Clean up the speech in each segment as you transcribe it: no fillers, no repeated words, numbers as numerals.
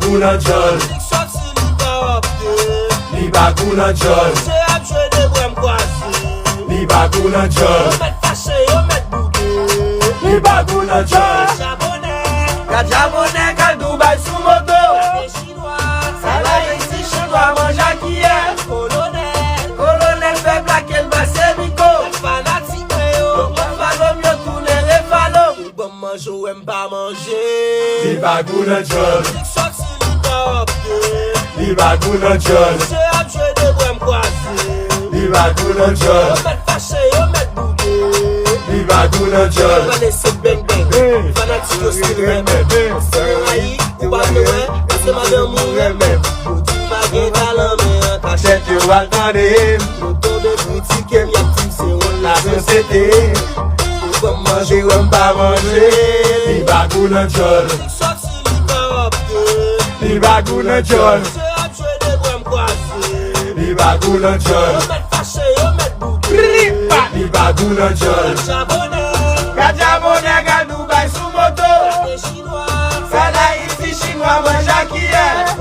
bagou nan jol. Sorti li pa opte. Li bagou nan jol. Se ap jwe de brem kwasi. Li bagou nan jol. Yo met fache, yo met bouke. Li bagou nan jol. Ka Jabonais, ka Dubai sou moto. Salay ici chinois manja qui est. Colonel fait blague el basse miko. Fanatique yo, on falom yo tourne le falom. Bon mange ou aime pas manger. Li bagou nan jol. Sorti li pa opte. Li bagou nan jol. Se ap jwe de brem kwasi. Li bagou nan jol. Yo met fache, yo met bouke. Li bagou nan jol. Yo laisse bang bang. Fanatique yo still remem. Se ayi, ou pa noue, se madame ou remem. Bagay talent men Chet yo al tande him. Yo tombe critique m yap tim se on la Sosete. Ou kom manje Ou m pa manje. Li bagou nan jol. Sorti li pa opte. Li bagou nan jol. Se ap jwe de brem kwasi. Li bagou nan jol. Yo met fache, yo met bouke. Li bagou nan jol. Jabonais, Ka Jabonais, ka Dubai sou moto. les chinois. Salay ici chinois manja qui est.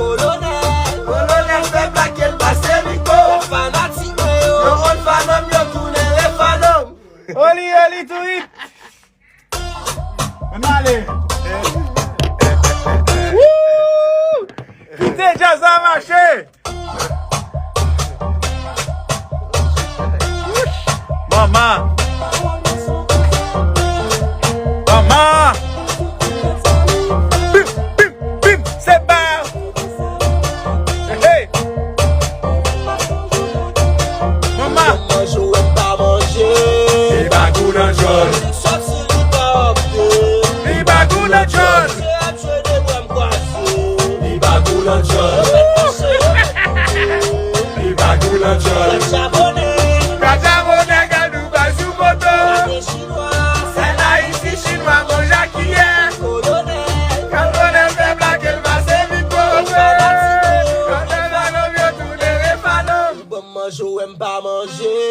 Colonel fait blague el basse miko. Fanatique Yo yo. on fanom yo tourne le fanom. Oli tout it. Allez. Quittez jazz à marcher. Maman. Maman. Bim, bim, bim, c'est pas. Hey. Maman. Mange ou aime pas manger. Li bagou nan jol. Sorti li pa opte. Li bagou nan jol. Se ap jwe de brem kwasi. Li bagou nan jol. Li bagou nan jol. Jabonais, Ka Jabonais, ka Dubai sou moto. les chinois. Salay ici chinois manja qui est. Colonel fait blague el basse miko. Colonel fanom yo tourne le fanom. Bon mange ou aime pas manger.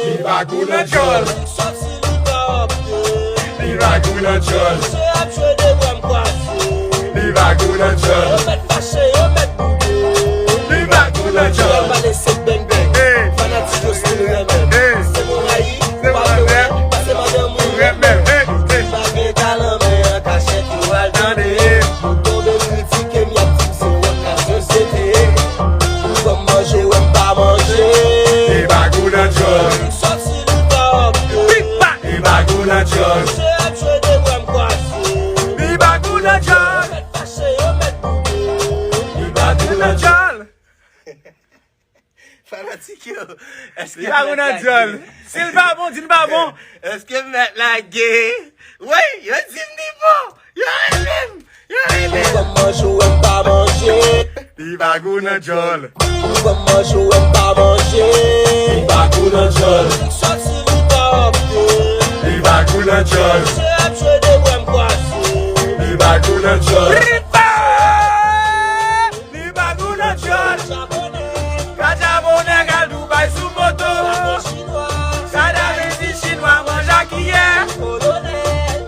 Li bagou nan jol. Sorti li pa opte. Li bagou nan jol. Se ap jwe de brem kwasi. Li bagou nan jol. Yo met fache, yo met bouke. Li bagou nan Yo jol. va laisse bang bang. Hey. Fanatique yo still remem. Hey. Se mon ayi, Se pa mon noue, ayi. se madame ou Remem, hey, hey. Bagay talent men kachet yo al tande. Yo tombe critique m yap tim se on la société. Ou kom manje ou aime pas manger. Li bagou nan jol. Sorti li pa opte. Li bagou nan jol. Se ap jwe de brem kwasi. Li bagou nan jol. Met fache, yo met bouke. Li bagou nan jol. Fanatique yo. Li bagou nan jol. S'il pas bon, dis pas bon. Est-ce que mettre la gay? Oui, yo dis ni bon. Yo remem. Yo remem. Ou kom mange ou aime pas manger. Li bagou nan jol. Ou kom mange ou aime pas manger. Li bagou nan jol. Sorti li pa opte. Li bagou nan jol. Se ap jwe de brem kwasi. Li bagou nan jol. Li bagou nan jol. Jabonais, Ka Jabonais, ka Dubai sou moto. les chinois. Salay ici chinois manja qui est.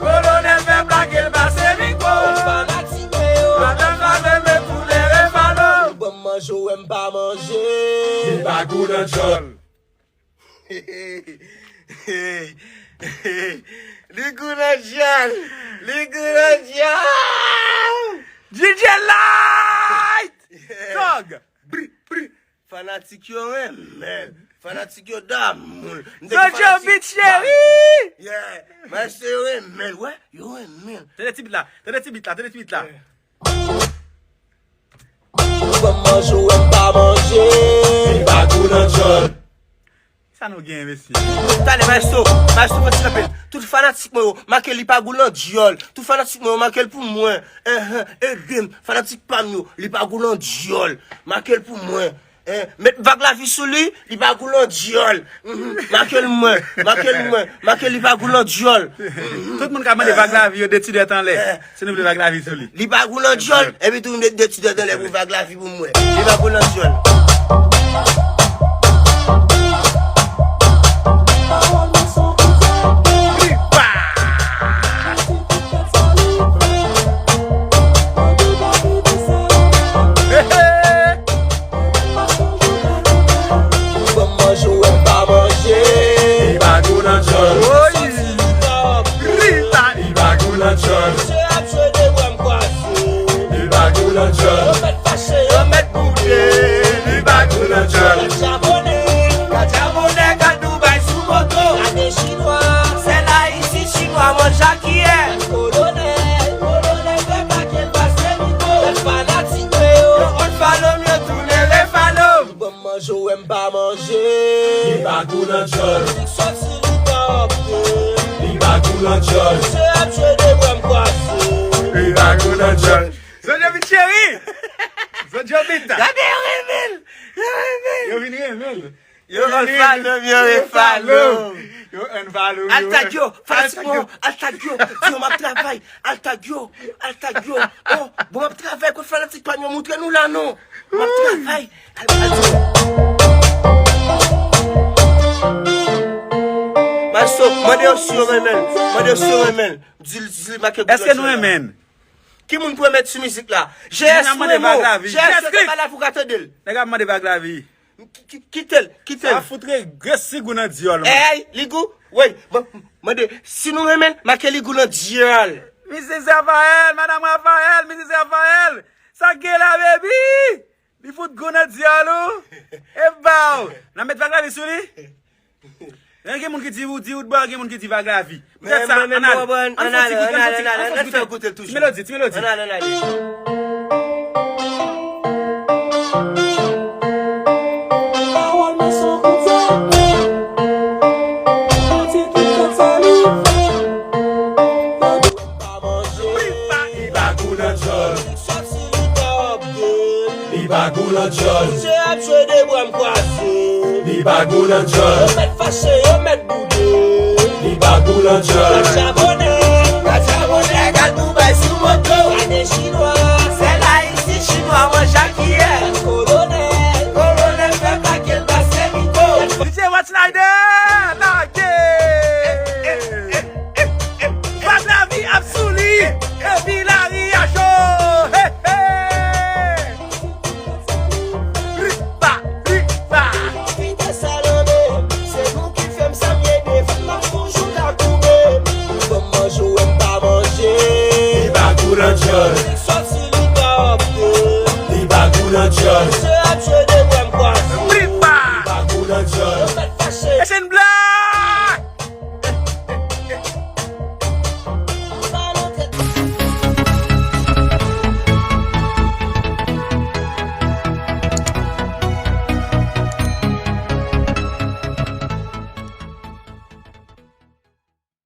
Colonel fait blague el basse miko. Fanatique yo. Madame fanom yo tourne le fanom. Bon mange ou aime pas manger. Li bagou nan jol. Li goût nan jol. Li goût nan jol. DJ Light. Dog. Bri, bri. Fanatique yo men. Fanatique yo dam. Sojo bitch chéri. Yeah. Mais c'est yo men. Ouais, yo men. T'es des petits bits là. Bon mange ou aime pas manger. Li bagou nan jol. Ça nous gagne, monsieur. Tane, maestro, faut te rappeler. Tout fanatique, moi, marqué li pa goulan diol. Tout fanatique, moi, marqué pour moi. Fanatique pas mieux, li pa goulan diol. Marqué pour moi. Mettre vague la vie sous lui, li pa goulan diol. Marqué moi, marqué li pa goulan diol. Tout le monde qui a demandé vague la vie, d'étudier en l'air. C'est nous, vague la vie sur lui. Li pa goulan diol, et puis tout le monde d'étudier dans l'air pour vague la vie pour moi. Li pa goulan diol. nan jol. Li bagou nan jol. Li bagou nan jol. Zonjo vit chéri. Zonjo vit. Gade yo remel. Yo vin remel. Yo refalom, yo refalom. Yo unfollow. Altagyo, fanatikman, altagyo. Yo map travay, altagyo. Oh, bon map travay kwa fanatikman yo moutre nou la non. Map travay. Maso, mande yo si yo remel. Dil make. Est-ce que nous remen? Qui moun pou mettre sur musique là? J'ai escrit pas la pour gâter d'elle. Nèg a demandé bag la vie. Quitte-le. Ça foutre gresi gou nan diol. Hey, ligou, oui, mande, si nous remène, marquez ligou dans diol. Mrs. Raphaël, Madame Raphaël, Mrs. Raphaël. Ça gueule la baby. Li fout gou nan diol ou. E baou. Nan met bag la vie sur li? Yon gen moun ki di ou d'ba, gen moun ki di bag la vie. Peut-être ça, on écouter toujours. Mélodie. Li bagou nan jol. Li bagou nan jol. Yo met fâché, yo met boudé. Li bagou nan jol. La chabonne, gal Dubaï sur moto. Ane chinois, c'est là ici chinois, moi Jacquier. Colonel, fait pas qu'elle va se mito. DJ Watch Snyder, Bag la vie absolue. Et puis la riacho. Li bagou nan jol. Li bagou nan jol.